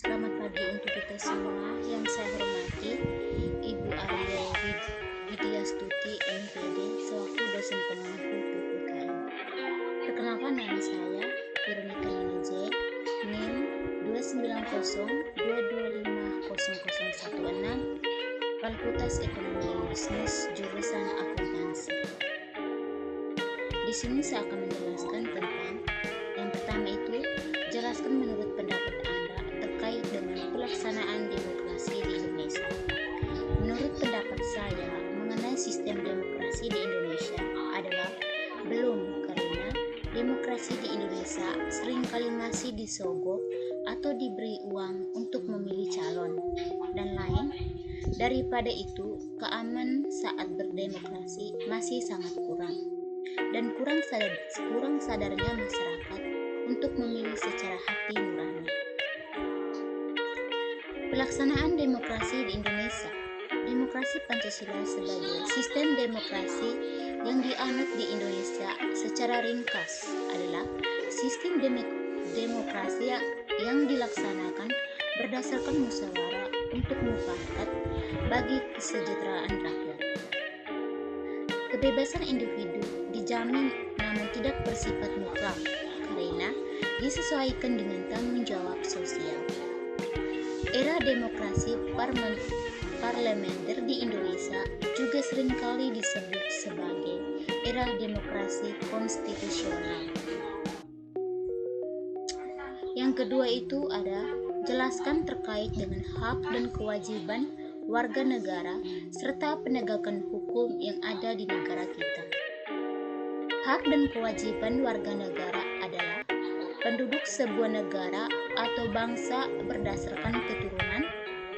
Selamat pagi untuk kita semua. Yang saya hormati Ibu Aryo Widyastuti MPD selaku dosen pengampu PPKN. Perkenalkan, nama saya Veronica Ninije, NIM 29022500016, Fakultas Ekonomi dan Bisnis, jurusan Akuntansi. Di sini saya akan menjelaskan tentang yang pertama itu, jelaskan menurut pendapat Anda terkait dengan pelaksanaan demokrasi di Indonesia. Menurut pendapat saya, mengenai sistem demokrasi di Indonesia adalah belum, karena demokrasi di Indonesia seringkali masih disogok atau diberi uang untuk memilih calon, dan lain. Daripada itu, keamanan saat berdemokrasi masih sangat kurang, dan kurang sadarnya masyarakat untuk memilih secara hati nurani. Pelaksanaan demokrasi di Indonesia. Demokrasi Pancasila sebagai sistem demokrasi yang dianut di Indonesia secara ringkas adalah sistem demokrasi yang dilaksanakan berdasarkan musyawarah untuk mufakat bagi kesejahteraan rakyat. Kebebasan individu dijamin namun tidak bersifat mutlak karena disesuaikan dengan tanggung jawab sosial. Era demokrasi parlementer di Indonesia juga seringkali disebut sebagai era demokrasi konstitusional. Yang kedua itu ada jelaskan terkait dengan hak dan kewajiban warga negara serta penegakan hukum yang ada di negara kita. Hak dan kewajiban warga negara adalah penduduk sebuah negara atau bangsa berdasarkan keturunan,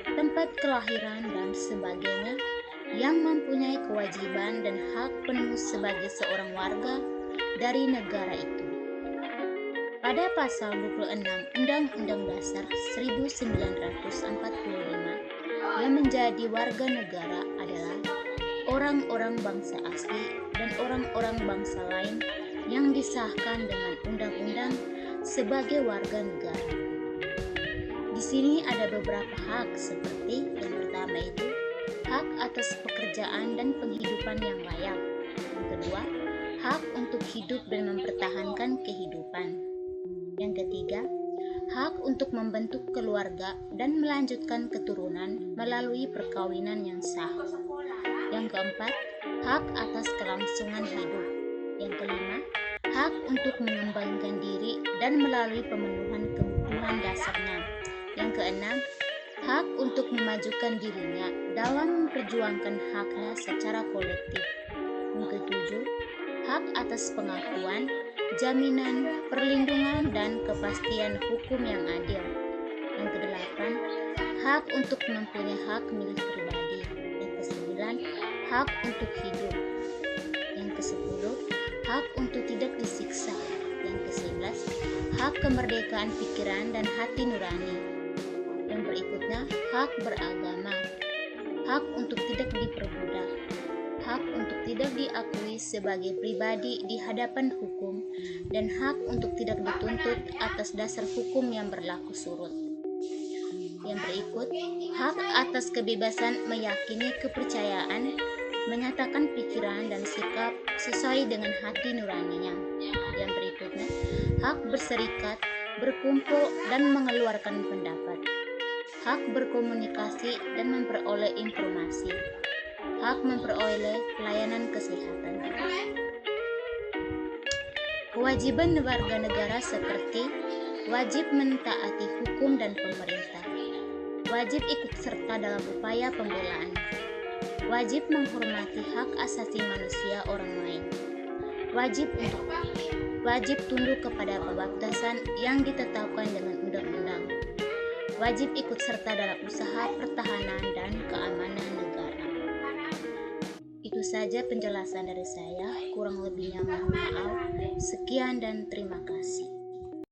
tempat kelahiran, dan sebagainya yang mempunyai kewajiban dan hak penuh sebagai seorang warga dari negara itu. Pada pasal 26 Undang-Undang Dasar 1945, yang menjadi warga negara adalah orang-orang bangsa asli dan orang-orang bangsa lain yang disahkan dengan undang-undang sebagai warga negara. Di sini ada beberapa hak seperti yang pertama itu hak atas pekerjaan dan penghidupan yang layak. Yang kedua, hak untuk hidup dan mempertahankan kehidupan. Yang ketiga, hak untuk membentuk keluarga dan melanjutkan keturunan melalui perkawinan yang sah. Yang keempat, hak atas kelangsungan hidup. Yang kelima, hak untuk mengembangkan diri dan melalui pemenuhan kebutuhan dasarnya. Yang keenam, hak untuk memajukan dirinya dalam memperjuangkan haknya secara kolektif. Yang ketujuh, hak atas pengakuan, jaminan, perlindungan, dan kepastian hukum yang adil. Yang kedelapan, hak untuk mempunyai hak milik pribadi. Yang kesembilan, hak untuk hidup. Yang kesepuluh, hak untuk tidak disiksa. Yang ke-11, hak kemerdekaan pikiran dan hati nurani. Yang berikutnya, hak beragama, hak untuk tidak diperbudak, hak untuk tidak diakui sebagai pribadi di hadapan hukum, dan hak untuk tidak dituntut atas dasar hukum yang berlaku surut. Yang berikut, hak atas kebebasan meyakini kepercayaan, menyatakan pikiran dan sikap sesuai dengan hati nuraninya. Yang berikutnya, hak berserikat, berkumpul, dan mengeluarkan pendapat. Hak berkomunikasi dan memperoleh informasi. Hak memperoleh pelayanan kesehatan. Kewajiban warga negara seperti wajib mentaati hukum dan pemerintah, wajib ikut serta dalam upaya pembelaan, wajib menghormati hak asasi manusia orang lain, wajib tunduk kepada pembatasan yang ditetapkan dengan undang-undang, wajib ikut serta dalam usaha pertahanan dan keamanan negara. Itu saja penjelasan dari saya, kurang lebihnya mohon maaf. Sekian dan terima kasih.